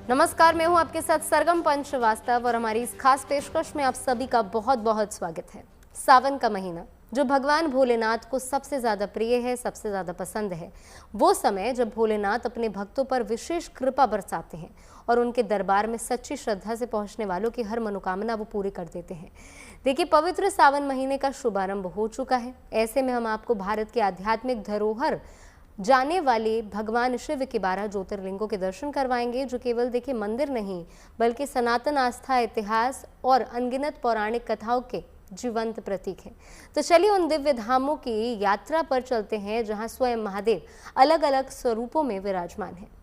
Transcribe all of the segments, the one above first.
नमस्कार, मैं हूं आपके साथ सरगम पंच श्रीवास्तव और हमारी इस खास पेशकश में आप सभी का बहुत बहुत स्वागत है। सावन का महीना जो भगवान भोलेनाथ को सबसे ज़्यादा प्रिय है, सबसे ज़्यादा पसंद है, वो समय जब भोलेनाथ अपने भक्तों पर विशेष कृपा बरसाते हैं और उनके दरबार में सच्ची श्रद्धा से पहुंचने वालों की हर मनोकामना वो पूरी कर देते हैं। देखिए, पवित्र सावन महीने का शुभारंभ हो चुका है। ऐसे में हम आपको भारत के आध्यात्मिक धरोहर जाने वाले भगवान शिव के 12 ज्योतिर्लिंगों के दर्शन करवाएंगे, जो केवल देखिए मंदिर नहीं बल्कि सनातन आस्था, इतिहास और अनगिनत पौराणिक कथाओं के जीवंत प्रतीक है। तो चलिए उन दिव्य धामों की यात्रा पर चलते हैं जहां स्वयं महादेव अलग अलग स्वरूपों में विराजमान है।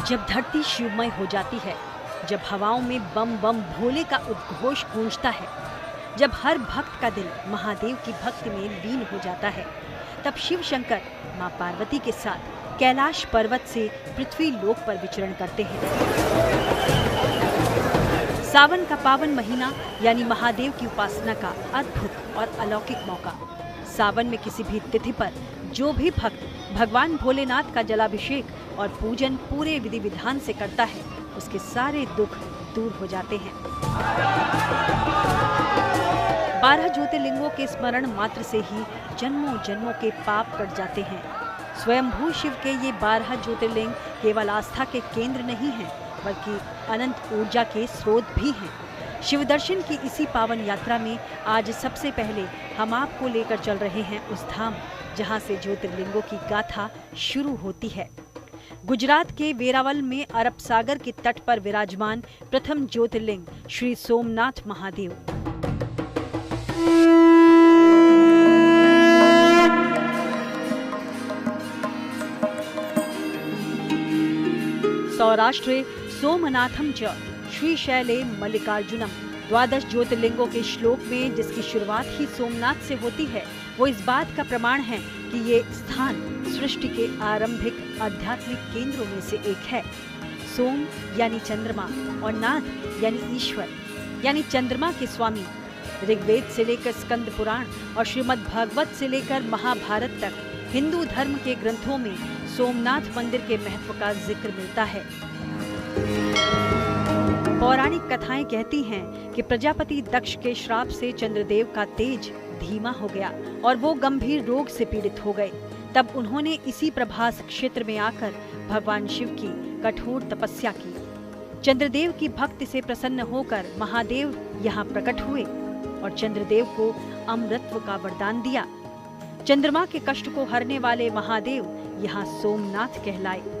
जब धरती शिवमय हो जाती है, जब हवाओं में बम बम भोले का उद्घोष गूंजता है, जब हर भक्त का दिल महादेव की भक्ति में लीन हो जाता है, तब शिव शंकर मां पार्वती के साथ कैलाश पर्वत से पृथ्वी लोक पर विचरण करते हैं। सावन का पावन महीना यानी महादेव की उपासना का अद्भुत और अलौकिक मौका। सावन में किसी भी तिथि पर जो भी भक्त भगवान भोलेनाथ का जलाभिषेक और पूजन पूरे विधि विधान से करता है, उसके सारे दुख दूर हो जाते हैं। 12 ज्योतिर्लिंगों के स्मरण मात्र से ही जन्मों जन्मों के पाप कट जाते हैं। स्वयंभू शिव के ये 12 ज्योतिर्लिंग केवल आस्था के केंद्र नहीं हैं, बल्कि अनंत ऊर्जा के स्रोत भी हैं। शिव दर्शन की इसी पावन यात्रा में आज सबसे पहले हम आपको लेकर चल रहे हैं उस धाम जहां से ज्योतिर्लिंगों की गाथा शुरू होती है। गुजरात के वेरावल में अरब सागर के तट पर विराजमान प्रथम ज्योतिर्लिंग श्री सोमनाथ महादेव। सौराष्ट्रे सोमनाथम च श्रीशैले मल्लिकार्जुनम। 12 ज्योतिर्लिंगों के श्लोक में जिसकी शुरुआत ही सोमनाथ से होती है, वो इस बात का प्रमाण है कि ये स्थान सृष्टि के आरंभिक आध्यात्मिक केंद्रों में से एक है। सोम यानी चंद्रमा और नाथ यानी ईश्वर यानी चंद्रमा के स्वामी। ऋग्वेद से लेकर स्कंद पुराण और श्रीमद् भागवत से लेकर महाभारत तक हिंदू धर्म के ग्रंथों में सोमनाथ मंदिर के महत्व का जिक्र मिलता है। पौराणिक कथाएं कहती हैं कि प्रजापति दक्ष के श्राप से चंद्रदेव का तेज धीमा हो गया और वो गंभीर रोग से पीड़ित हो गए। तब उन्होंने इसी प्रभास क्षेत्र में आकर भगवान शिव की कठोर तपस्या की। चंद्रदेव की भक्ति से प्रसन्न होकर महादेव यहाँ प्रकट हुए और चंद्रदेव को अमृतत्व का वरदान दिया। चंद्रमा के कष्ट को हरने वाले महादेव यहाँ सोमनाथ कहलाए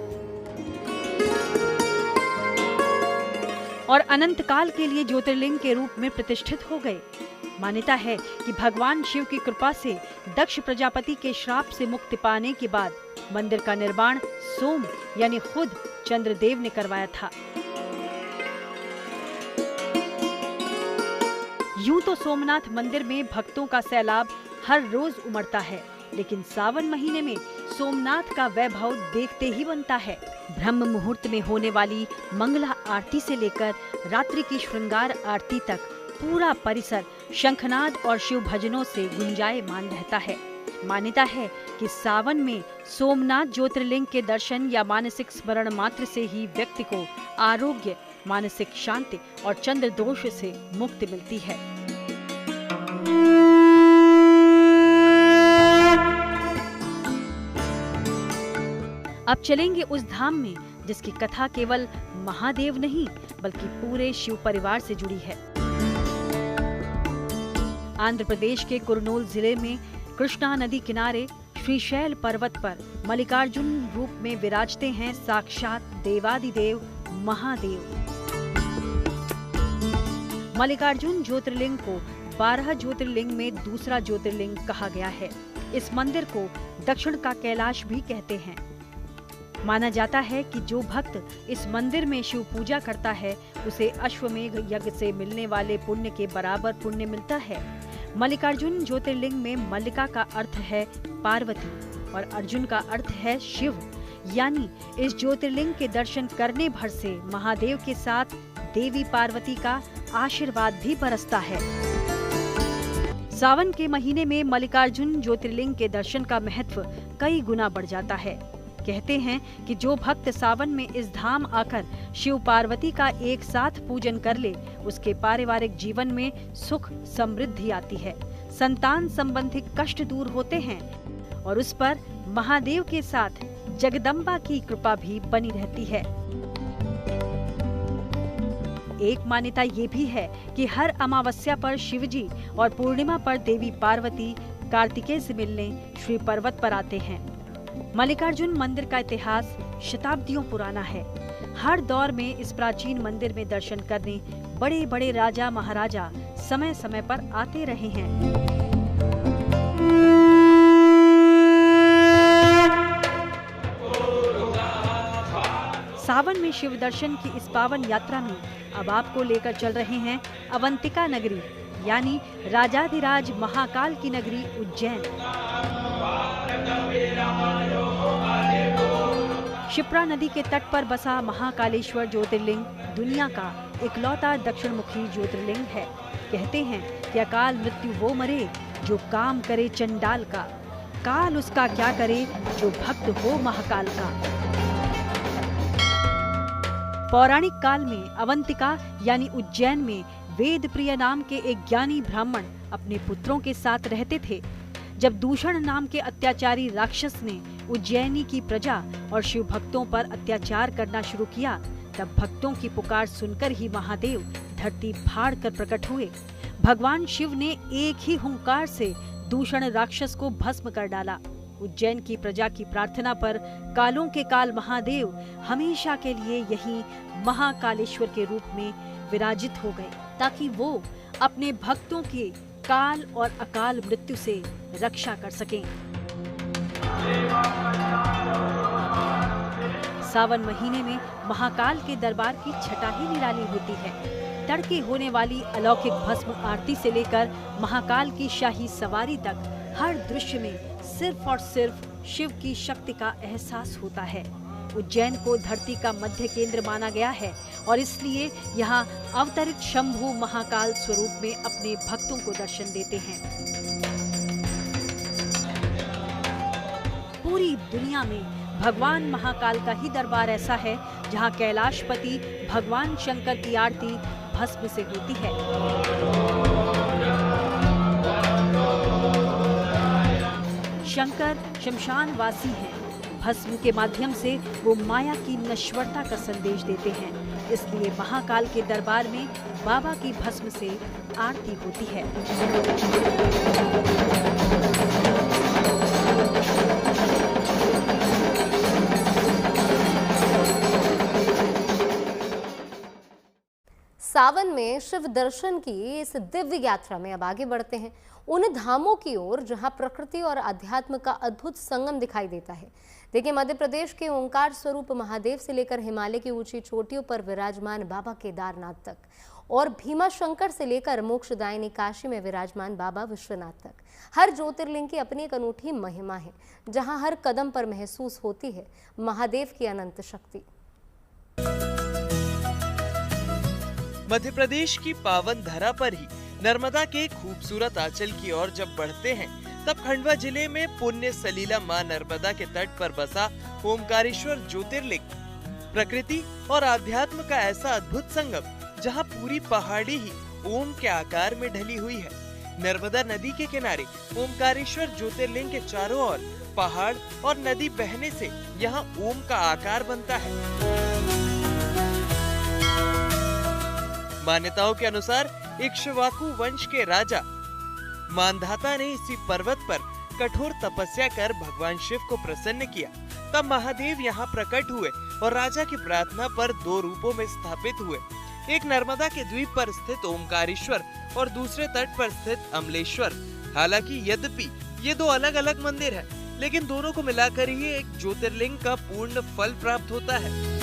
और अनंत काल के लिए ज्योतिर्लिंग के रूप में प्रतिष्ठित हो गए। मान्यता है कि भगवान शिव की कृपा से दक्ष प्रजापति के श्राप से मुक्ति पाने के बाद मंदिर का निर्माण सोम यानी खुद चंद्रदेव ने करवाया था। यूं तो सोमनाथ मंदिर में भक्तों का सैलाब हर रोज उमड़ता है, लेकिन सावन महीने में सोमनाथ का वैभव देखते ही बनता है। ब्रह्म मुहूर्त में होने वाली मंगला आरती से लेकर रात्रि की श्रृंगार आरती तक पूरा परिसर शंखनाद और शिव भजनों से गुंजायमान रहता है। मान्यता है कि सावन में सोमनाथ ज्योतिर्लिंग के दर्शन या मानसिक स्मरण मात्र से ही व्यक्ति को आरोग्य, मानसिक शांति और चंद्र दोष से मुक्ति मिलती है। अब चलेंगे उस धाम में जिसकी कथा केवल महादेव नहीं बल्कि पूरे शिव परिवार से जुड़ी है। आंध्र प्रदेश के कुरनूल जिले में कृष्णा नदी किनारे श्रीशैल पर्वत पर मल्लिकार्जुन रूप में विराजते हैं साक्षात देवादिदेव महादेव। मल्लिकार्जुन ज्योतिर्लिंग को 12 ज्योतिर्लिंग में दूसरा ज्योतिर्लिंग कहा गया है। इस मंदिर को दक्षिण का कैलाश भी कहते हैं। माना जाता है कि जो भक्त इस मंदिर में शिव पूजा करता है उसे अश्वमेघ यज्ञ से मिलने वाले पुण्य के बराबर पुण्य मिलता है। मल्लिकार्जुन ज्योतिर्लिंग में मल्लिका का अर्थ है पार्वती और अर्जुन का अर्थ है शिव। यानी इस ज्योतिर्लिंग के दर्शन करने भर से महादेव के साथ देवी पार्वती का आशीर्वाद भी बरसता है। सावन के महीने में मल्लिकार्जुन ज्योतिर्लिंग के दर्शन का महत्व कई गुना बढ़ जाता है। कहते हैं कि जो भक्त सावन में इस धाम आकर शिव पार्वती का एक साथ पूजन कर ले, उसके पारिवारिक जीवन में सुख समृद्धि आती है, संतान संबंधी कष्ट दूर होते हैं और उस पर महादेव के साथ जगदम्बा की कृपा भी बनी रहती है। एक मान्यता ये भी है कि हर अमावस्या पर शिवजी और पूर्णिमा पर देवी पार्वती कार्तिकेय से मिलने श्री पर्वत पर आते हैं। मल्लिकार्जुन मंदिर का इतिहास शताब्दियों पुराना है। हर दौर में इस प्राचीन मंदिर में दर्शन करने बड़े बड़े राजा महाराजा समय समय पर आते रहे हैं। सावन में शिव दर्शन की इस पावन यात्रा में अब आपको लेकर चल रहे हैं अवंतिका नगरी, यानी राजाधिराज महाकाल की नगरी उज्जैन। शिप्रा नदी के तट पर बसा महाकालेश्वर ज्योतिर्लिंग दुनिया का इकलौता दक्षिण मुखी ज्योतिर्लिंग है। कहते हैं कि अकाल मृत्यु वो मरे जो काम करे चंडाल का, काल उसका क्या करे जो भक्त हो महाकाल का। पौराणिक काल में अवंतिका यानी उज्जैन में वेद प्रिय नाम के एक ज्ञानी ब्राह्मण अपने पुत्रों के साथ रहते थे। जब दूषण नाम के अत्याचारी राक्षस ने उज्जैनी की प्रजा और शिव भक्तों पर अत्याचार करना शुरू किया, तब भक्तों की पुकार सुनकर ही महादेव धरती फाड़ कर प्रकट हुए। भगवान शिव ने एक ही हुंकार से दूषण राक्षस को भस्म कर डाला। उज्जैन की प्रजा की प्रार्थना पर कालों के काल महादेव हमेशा के लिए यही महाकालेश्वर के रूप में विराजित हो गए, ताकि वो अपने भक्तों के काल और अकाल मृत्यु से रक्षा कर सकें। सावन महीने में महाकाल के दरबार की छटा ही निराली होती है। तड़के होने वाली अलौकिक भस्म आरती से लेकर महाकाल की शाही सवारी तक हर दृश्य में सिर्फ और सिर्फ शिव की शक्ति का एहसास होता है। उज्जैन को धरती का मध्य केंद्र माना गया है और इसलिए यहाँ अवतरित शंभु महाकाल स्वरूप में अपने भक्तों को दर्शन देते हैं। पूरी दुनिया में भगवान महाकाल का ही दरबार ऐसा है जहाँ कैलाशपति भगवान शंकर की आरती भस्म से होती है। शंकर शमशान वासी हैं। भस्म के माध्यम से वो माया की नश्वरता का संदेश देते हैं। इसलिए महाकाल के दरबार में बाबा की भस्म से आरती होती है। सावन में शिव दर्शन की इस दिव्य यात्रा में अब आगे बढ़ते हैं उन धामों की ओर जहां प्रकृति और अध्यात्म का अद्भुत संगम दिखाई देता है। देखिए, मध्य प्रदेश के ओंकार स्वरूप महादेव से लेकर हिमालय की ऊंची चोटियों पर विराजमान बाबा केदारनाथ तक और भीमा शंकर से लेकर मोक्षदायिनी काशी में विराजमान बाबा विश्वनाथ तक, हर ज्योतिर्लिंग की अपनी एक अनूठी महिमा है, जहां हर कदम पर महसूस होती है महादेव की अनंत शक्ति। मध्य प्रदेश की पावन धरा पर ही नर्मदा के खूबसूरत आंचल की ओर जब बढ़ते हैं, तब खंडवा जिले में पुण्य सलीला मां नर्मदा के तट पर बसा ओमकारेश्वर ज्योतिर्लिंग प्रकृति और आध्यात्म का ऐसा अद्भुत संगम, जहां पूरी पहाड़ी ही ओम के आकार में ढली हुई है। नर्मदा नदी के किनारे ओमकारेश्वर ज्योतिर्लिंग के चारों ओर पहाड़ और नदी बहने से यहाँ ओम का आकार बनता है। मान्यताओं के अनुसार इक्ष्वाकु वंश के राजा मानधाता ने इसी पर्वत पर कठोर तपस्या कर भगवान शिव को प्रसन्न किया। तब महादेव यहाँ प्रकट हुए और राजा की प्रार्थना पर दो रूपों में स्थापित हुए। एक नर्मदा के द्वीप पर स्थित ओमकारेश्वर और दूसरे तट पर स्थित अमलेश्वर। हालांकि यद्यपि ये दो अलग अलग मंदिर हैं, लेकिन दोनों को मिलाकर ही एक ज्योतिर्लिंग का पूर्ण फल प्राप्त होता है।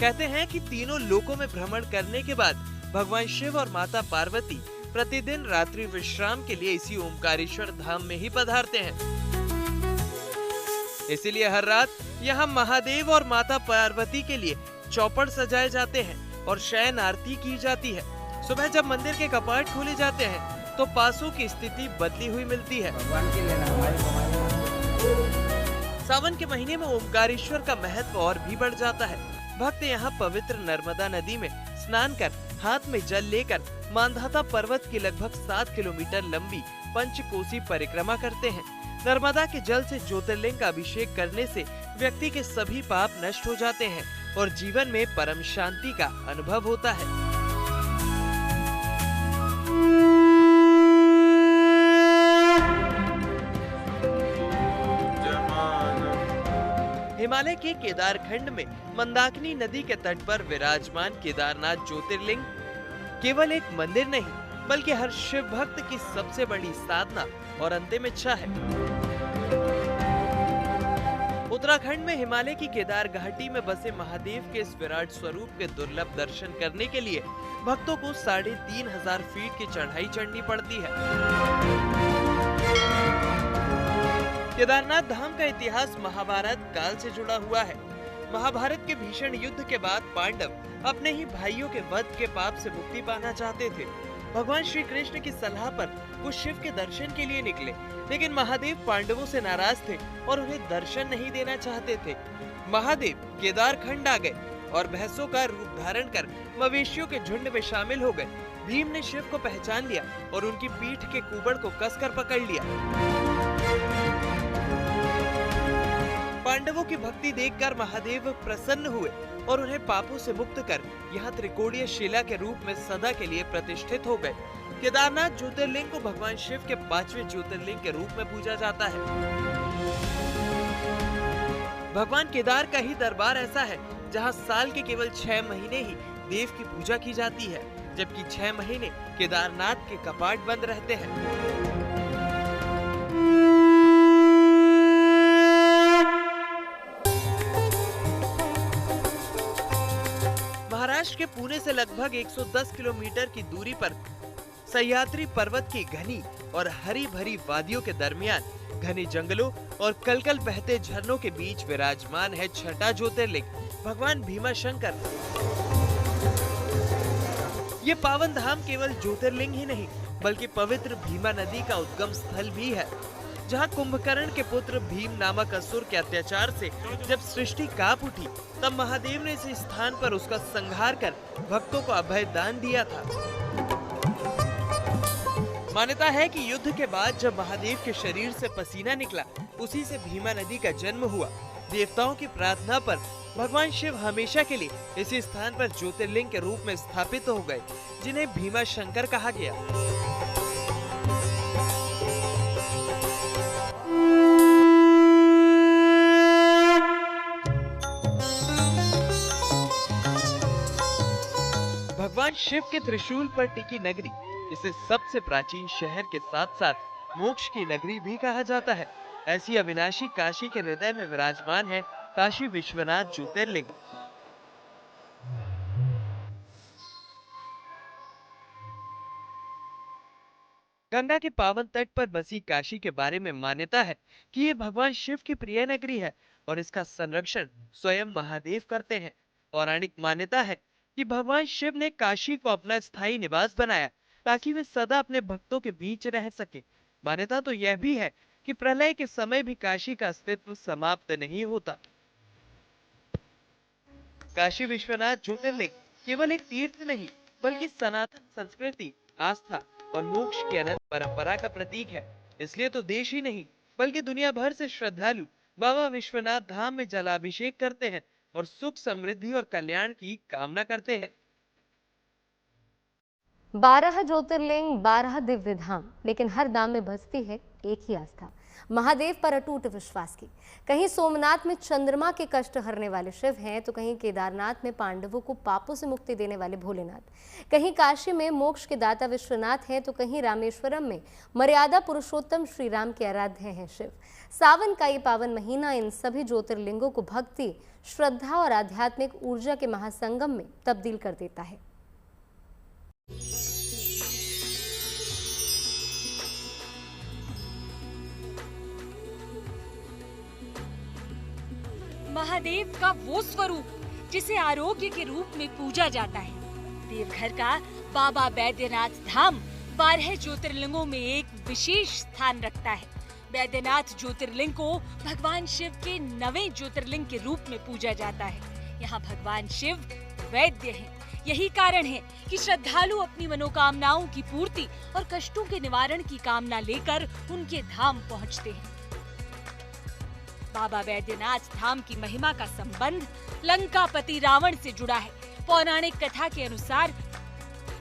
कहते हैं कि तीनों लोकों में भ्रमण करने के बाद भगवान शिव और माता पार्वती प्रतिदिन रात्रि विश्राम के लिए इसी ओमकारेश्वर धाम में ही पधारते हैं। इसीलिए हर रात यहाँ महादेव और माता पार्वती के लिए चौपड़ सजाए जाते हैं और शयन आरती की जाती है। सुबह जब मंदिर के कपाट खोले जाते हैं तो पासों की स्थिति बदली हुई मिलती है। सावन के महीने में ओमकारेश्वर का महत्व और भी बढ़ जाता है। भक्त यहाँ पवित्र नर्मदा नदी में स्नान कर हाथ में जल लेकर मांधाता पर्वत की लगभग 7 किलोमीटर लंबी पंचकोसी परिक्रमा करते हैं। नर्मदा के जल से ज्योतिर्लिंग का अभिषेक करने से व्यक्ति के सभी पाप नष्ट हो जाते हैं और जीवन में परम शांति का अनुभव होता है। हिमालय के केदारखंड में मंदाकिनी नदी के तट पर विराजमान केदारनाथ ज्योतिर्लिंग केवल एक मंदिर नहीं बल्कि हर शिव भक्त की सबसे बड़ी साधना और अंतिम इच्छा है। उत्तराखंड में हिमालय की केदार घाटी में बसे महादेव के इस विराट स्वरूप के दुर्लभ दर्शन करने के लिए भक्तों को 3500 फीट की चढ़ाई चढ़नी पड़ती है। केदारनाथ धाम का इतिहास महाभारत काल से जुड़ा हुआ है। महाभारत के भीषण युद्ध के बाद पांडव अपने ही भाइयों के वध के पाप से मुक्ति पाना चाहते थे। भगवान श्री कृष्ण की सलाह पर वो शिव के दर्शन के लिए निकले, लेकिन महादेव पांडवों से नाराज थे और उन्हें दर्शन नहीं देना चाहते थे। महादेव केदारखंड आ गए और भैंसों का रूप धारण कर मवेशियों के झुंड में शामिल हो गए। भीम ने शिव को पहचान लिया और उनकी पीठ के कुबड़ को कसकर पकड़ लिया। पांडवों की भक्ति देखकर महादेव प्रसन्न हुए और उन्हें पापों से मुक्त कर यहाँ त्रिकोणीय शिला के रूप में सदा के लिए प्रतिष्ठित हो गए। केदारनाथ ज्योतिर्लिंग को भगवान शिव के 5वें ज्योतिर्लिंग के रूप में पूजा जाता है। भगवान केदार का ही दरबार ऐसा है जहाँ साल के केवल 6 महीने ही देव की पूजा की जाती है, जबकि 6 महीने केदारनाथ के कपाट बंद रहते हैं। महाराष्ट्र के पुणे से लगभग 110 किलोमीटर की दूरी पर सह्याद्री पर्वत की घनी और हरी भरी वादियों के दरमियान घने जंगलों और कलकल बहते झरनों के बीच विराजमान है छठा ज्योतिर्लिंग भगवान भीमाशंकर। ये पावन धाम केवल ज्योतिर्लिंग ही नहीं बल्कि पवित्र भीमा नदी का उद्गम स्थल भी है, जहाँ कुंभकर्ण के पुत्र भीम नामक असुर के अत्याचार से जब सृष्टि कांप उठी तब महादेव ने इस स्थान पर उसका संहार कर भक्तों को अभय दान दिया था। मान्यता है कि युद्ध के बाद जब महादेव के शरीर से पसीना निकला, उसी से भीमा नदी का जन्म हुआ। देवताओं की प्रार्थना पर भगवान शिव हमेशा के लिए इसी स्थान पर ज्योतिर्लिंग के रूप में स्थापित हो गए, जिन्हें भीमाशंकर कहा गया। भगवान शिव के त्रिशूल पर टिकी नगरी, इसे सबसे प्राचीन शहर के साथ साथ मोक्ष की नगरी भी कहा जाता है। ऐसी अविनाशी काशी के हृदय में विराजमान है काशी विश्वनाथ ज्योतिर्लिंग। गंगा के पावन तट पर बसी काशी के बारे में मान्यता है कि ये भगवान शिव की प्रिय नगरी है और इसका संरक्षण स्वयं महादेव करते हैं। पौराणिक मान्यता है कि भगवान शिव ने काशी को अपना स्थायी निवास बनाया ताकि वे सदा अपने भक्तों के बीच रह सके। मान्यता तो यह भी है कि प्रलय के समय भी काशी का अस्तित्व समाप्त नहीं होता। काशी विश्वनाथ ज्योतिर्लिंग केवल एक तीर्थ नहीं बल्कि सनातन संस्कृति, आस्था और मोक्ष की अनंत परंपरा का प्रतीक है। इसलिए तो देश ही नहीं बल्कि दुनिया भर से श्रद्धालु बाबा विश्वनाथ धाम में जलाभिषेक करते हैं और सुख, समृद्धि और कल्याण की कामना करते हैं। 12 ज्योतिर्लिंग, 12 दिव्य धाम, लेकिन हर धाम में बसती है एक ही आस्था, महादेव पर अटूट विश्वास की। कहीं सोमनाथ में चंद्रमा के कष्ट हरने वाले शिव हैं, तो कहीं केदारनाथ में पांडवों को पापों से मुक्ति देने वाले भोलेनाथ, कहीं काशी में मोक्ष के दाता विश्वनाथ हैं, तो कहीं रामेश्वरम में मर्यादा पुरुषोत्तम श्री राम के आराध्य हैं शिव। सावन का ये पावन महीना इन सभी ज्योतिर्लिंगों को भक्ति, श्रद्धा और आध्यात्मिक ऊर्जा के महासंगम में तब्दील कर देता है। महादेव का वो स्वरूप जिसे आरोग्य के रूप में पूजा जाता है। देवघर का बाबा बैद्यनाथ धाम 12 ज्योतिर्लिंगों में एक विशेष स्थान रखता है। बैद्यनाथ ज्योतिर्लिंग को भगवान शिव के 9वें ज्योतिर्लिंग के रूप में पूजा जाता है। यहाँ भगवान शिव वैद्य हैं। यही कारण है कि श्रद्धालु अपनी मनोकामनाओं की पूर्ति और कष्टों के निवारण की कामना लेकर उनके धाम पहुँचते हैं। बाबा बैद्यनाथ धाम की महिमा का संबंध लंकापति रावण से जुड़ा है। पौराणिक कथा के अनुसार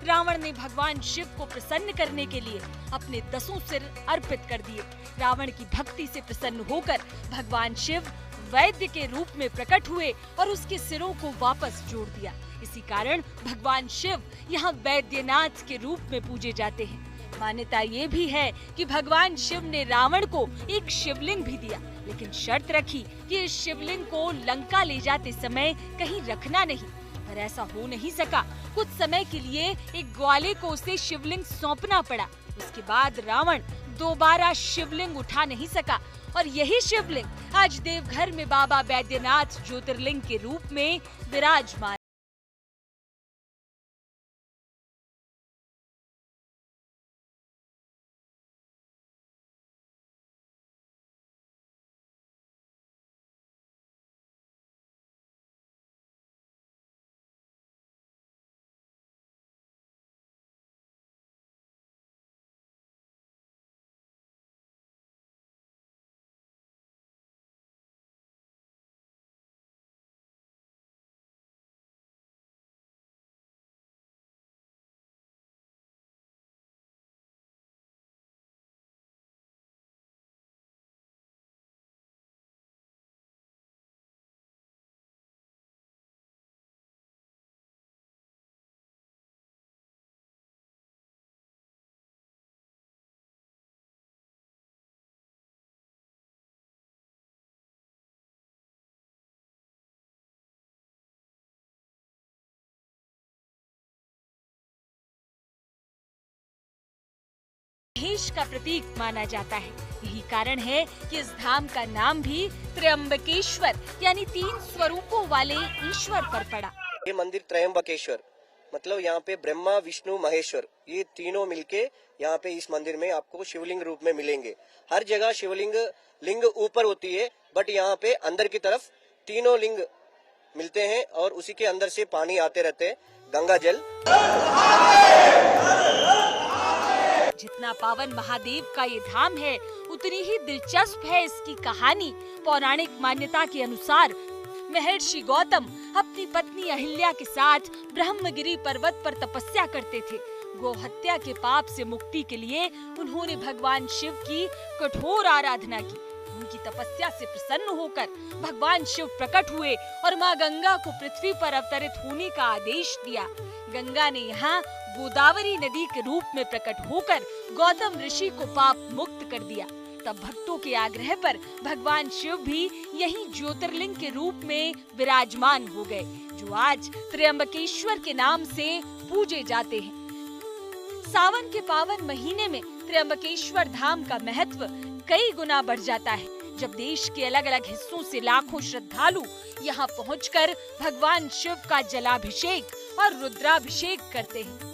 रावण ने भगवान शिव को प्रसन्न करने के लिए अपने 10 सिर अर्पित कर दिए। रावण की भक्ति से प्रसन्न होकर भगवान शिव वैद्य के रूप में प्रकट हुए और उसके सिरों को वापस जोड़ दिया। इसी कारण भगवान शिव यहाँ वैद्यनाथ के रूप में पूजे जाते हैं। मान्यता ये भी है कि भगवान शिव ने रावण को एक शिवलिंग भी दिया, लेकिन शर्त रखी कि इस शिवलिंग को लंका ले जाते समय कहीं रखना नहीं। पर ऐसा हो नहीं सका। कुछ समय के लिए एक ग्वाले को उसे शिवलिंग सौंपना पड़ा। उसके बाद रावण दोबारा शिवलिंग उठा नहीं सका और यही शिवलिंग आज देवघर में बाबा बैद्यनाथ ज्योतिर्लिंग के रूप में विराजमान। महेश का प्रतीक माना जाता है। यही कारण है कि इस धाम का नाम भी त्र्यंबकेश्वर यानी 3 स्वरूपों वाले ईश्वर पर पड़ा। ये मंदिर त्र्यंबकेश्वर मतलब यहाँ पे ब्रह्मा विष्णु महेश्वर ये तीनों मिलके यहाँ पे इस मंदिर में आपको शिवलिंग रूप में मिलेंगे। हर जगह शिवलिंग लिंग ऊपर होती है, बट यहाँ पे अंदर की तरफ तीनों लिंग मिलते हैं और उसी के अंदर से पानी आते रहते हैं, गंगा जल। जितना पावन महादेव का ये धाम है, उतनी ही दिलचस्प है इसकी कहानी। पौराणिक मान्यता के अनुसार महर्षि गौतम अपनी पत्नी अहिल्या के साथ ब्रह्मगिरी पर्वत पर तपस्या करते थे। गौहत्या के पाप से मुक्ति के लिए उन्होंने भगवान शिव की कठोर आराधना की। उनकी तपस्या से प्रसन्न होकर भगवान शिव प्रकट हुए और माँ गंगा को पृथ्वी पर अवतरित होने का आदेश दिया। गंगा ने यहाँ गोदावरी नदी के रूप में प्रकट होकर गौतम ऋषि को पाप मुक्त कर दिया। तब भक्तों के आग्रह पर भगवान शिव भी यही ज्योतिर्लिंग के रूप में विराजमान हो गए, जो आज त्र्यंबकेश्वर के नाम से पूजे जाते हैं। सावन के पावन महीने में त्र्यंबकेश्वर धाम का महत्व कई गुना बढ़ जाता है, जब देश के अलग अलग हिस्सों से लाखों श्रद्धालु यहाँ पहुंचकर भगवान शिव का जलाभिषेक और रुद्राभिषेक करते हैं।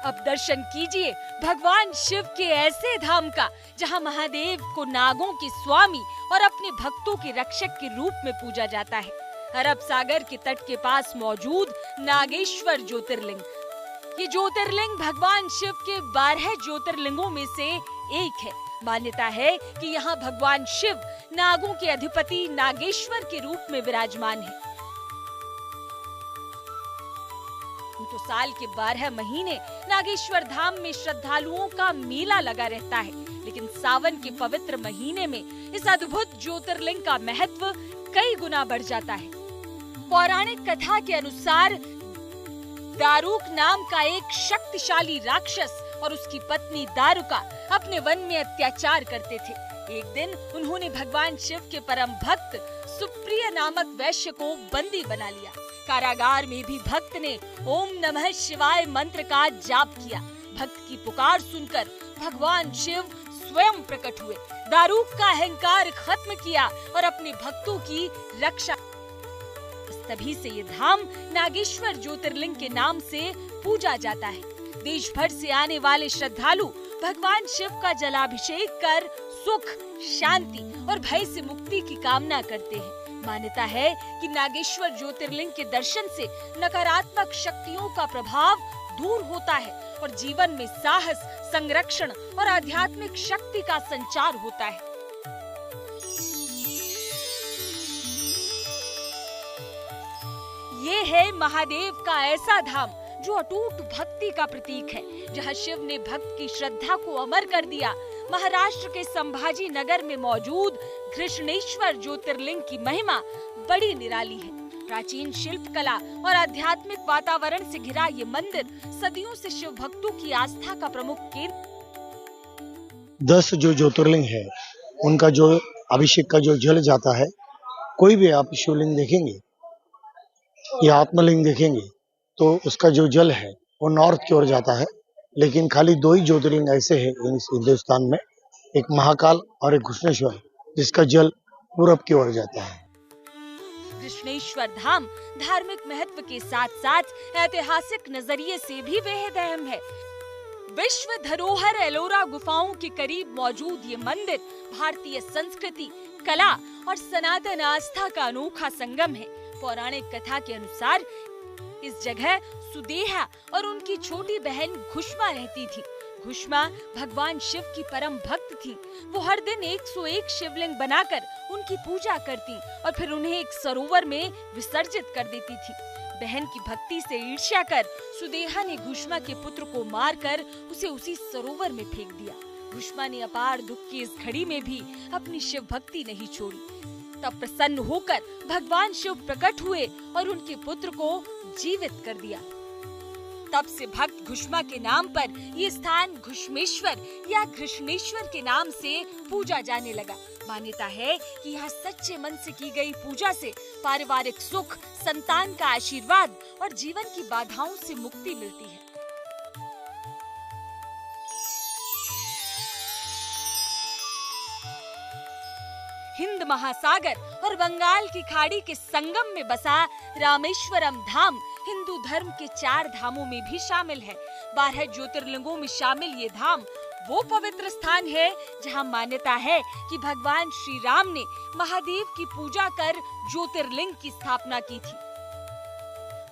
अब दर्शन कीजिए भगवान शिव के ऐसे धाम का, जहां महादेव को नागों के स्वामी और अपने भक्तों के रक्षक के रूप में पूजा जाता है। अरब सागर के तट के पास मौजूद नागेश्वर ज्योतिर्लिंग। ये ज्योतिर्लिंग भगवान शिव के 12 ज्योतिर्लिंगों में से एक है। मान्यता है कि यहाँ भगवान शिव नागों के अधिपति नागेश्वर के रूप में विराजमान है। तो साल के 12 महीने नागेश्वर धाम में श्रद्धालुओं का मेला लगा रहता है, लेकिन सावन के पवित्र महीने में इस अद्भुत ज्योतिर्लिंग का महत्व कई गुना बढ़ जाता है। पौराणिक कथा के अनुसार दारुक नाम का एक शक्तिशाली राक्षस और उसकी पत्नी दारुका अपने वन में अत्याचार करते थे। एक दिन उन्होंने भगवान शिव के परम भक्त सुप्रिय नामक वैश्य को बंदी बना लिया। कारागार में भी भक्त ने ओम नमः शिवाय मंत्र का जाप किया। भक्त की पुकार सुनकर भगवान शिव स्वयं प्रकट हुए, दारूक का अहंकार खत्म किया और अपने भक्तों की रक्षा। तभी से ये धाम नागेश्वर ज्योतिर्लिंग के नाम से पूजा जाता है। देश भर से आने वाले श्रद्धालु भगवान शिव का जलाभिषेक कर सुख, शांति और भय से मुक्ति की कामना करते हैं। मान्यता है कि नागेश्वर ज्योतिर्लिंग के दर्शन से नकारात्मक शक्तियों का प्रभाव दूर होता है और जीवन में साहस, संरक्षण और आध्यात्मिक शक्ति का संचार होता है। ये है महादेव का ऐसा धाम जो अटूट भक्ति का प्रतीक है, जहां शिव ने भक्त की श्रद्धा को अमर कर दिया। महाराष्ट्र के संभाजी नगर में मौजूद घृष्णेश्वर ज्योतिर्लिंग की महिमा बड़ी निराली है। प्राचीन शिल्प कला और आध्यात्मिक वातावरण से घिरा ये मंदिर सदियों से शिव भक्तों की आस्था का प्रमुख केंद्र। 10 जो ज्योतिर्लिंग है उनका जो अभिषेक का जो जल जाता है, कोई भी आप शिवलिंग देखेंगे या आत्मलिंग देखेंगे तो उसका जो जल है वो नॉर्थ की ओर जाता है। लेकिन खाली 2 ही ज्योतिर्लिंग ऐसे हैं इस हिंदुस्तान में, एक महाकाल और एक घृष्णेश्वर, जिसका जल पूरब की ओर जाता है। घृष्णेश्वर धाम धार्मिक महत्व के साथ साथ ऐतिहासिक नजरिए से भी बेहद अहम है। विश्व धरोहर एलोरा गुफाओं के करीब मौजूद ये मंदिर भारतीय संस्कृति, कला और सनातन आस्था का अनोखा संगम है। पौराणिक कथा के अनुसार इस जगह सुदेहा और उनकी छोटी बहन घुष्मा रहती थी। घुष्मा भगवान शिव की परम भक्त थी। वो हर दिन 101 शिवलिंग बनाकर उनकी पूजा करती और फिर उन्हें एक सरोवर में विसर्जित कर देती थी। बहन की भक्ति से ईर्ष्या कर सुदेहा ने घुष्मा के पुत्र को मारकर उसे उसी सरोवर में फेंक दिया। घुष्मा ने अपार दुख की इस घड़ी में भी अपनी शिव भक्ति नहीं छोड़ी। तब प्रसन्न होकर भगवान शिव प्रकट हुए और उनके पुत्र को जीवित कर दिया। तब से भक्त घुष्मा के नाम पर ये स्थान घुष्मेश्वर या घृष्णेश्वर के नाम से पूजा जाने लगा। मान्यता है कि यहाँ सच्चे मन से की गई पूजा से पारिवारिक सुख, संतान का आशीर्वाद और जीवन की बाधाओं से मुक्ति मिलती है। हिंद महासागर और बंगाल की खाड़ी के संगम में बसा रामेश्वरम धाम हिंदू धर्म के 4 धामों में भी शामिल है। 12 ज्योतिर्लिंगों में शामिल ये धाम वो पवित्र स्थान है जहां मान्यता है कि भगवान श्री राम ने महादेव की पूजा कर ज्योतिर्लिंग की स्थापना की थी।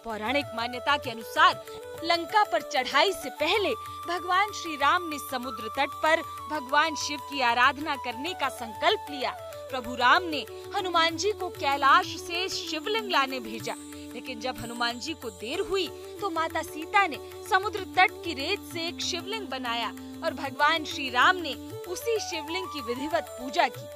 पौराणिक मान्यता के अनुसार लंका पर चढ़ाई से पहले भगवान श्री राम ने समुद्र तट पर भगवान शिव की आराधना करने का संकल्प लिया। प्रभु राम ने हनुमान जी को कैलाश से शिवलिंग लाने भेजा, लेकिन जब हनुमान जी को देर हुई तो माता सीता ने समुद्र तट की रेत से एक शिवलिंग बनाया और भगवान श्री राम ने उसी शिवलिंग की विधिवत पूजा की।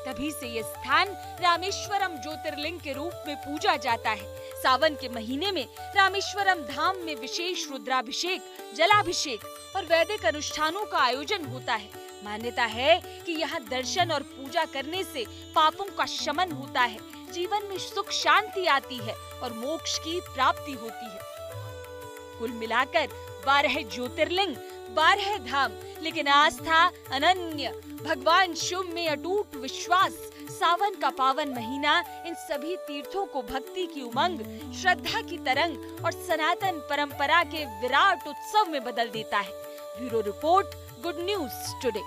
तभी से ये स्थान रामेश्वरम ज्योतिर्लिंग के रूप में पूजा जाता है। सावन के महीने में रामेश्वरम धाम में विशेष रुद्राभिषेक, जलाभिषेक और वैदिक अनुष्ठानों का आयोजन होता है। मान्यता है कि यहाँ दर्शन और पूजा करने से पापों का शमन होता है, जीवन में सुख शांति आती है और मोक्ष की प्राप्ति होती है। कुल मिलाकर 12 ज्योतिर्लिंग, 12 धाम, लेकिन आस्था अनन्य, भगवान शिव में अटूट विश्वास। सावन का पावन महीना इन सभी तीर्थों को भक्ति की उमंग, श्रद्धा की तरंग और सनातन परंपरा के विराट उत्सव में बदल देता है। Bureau report, good news today.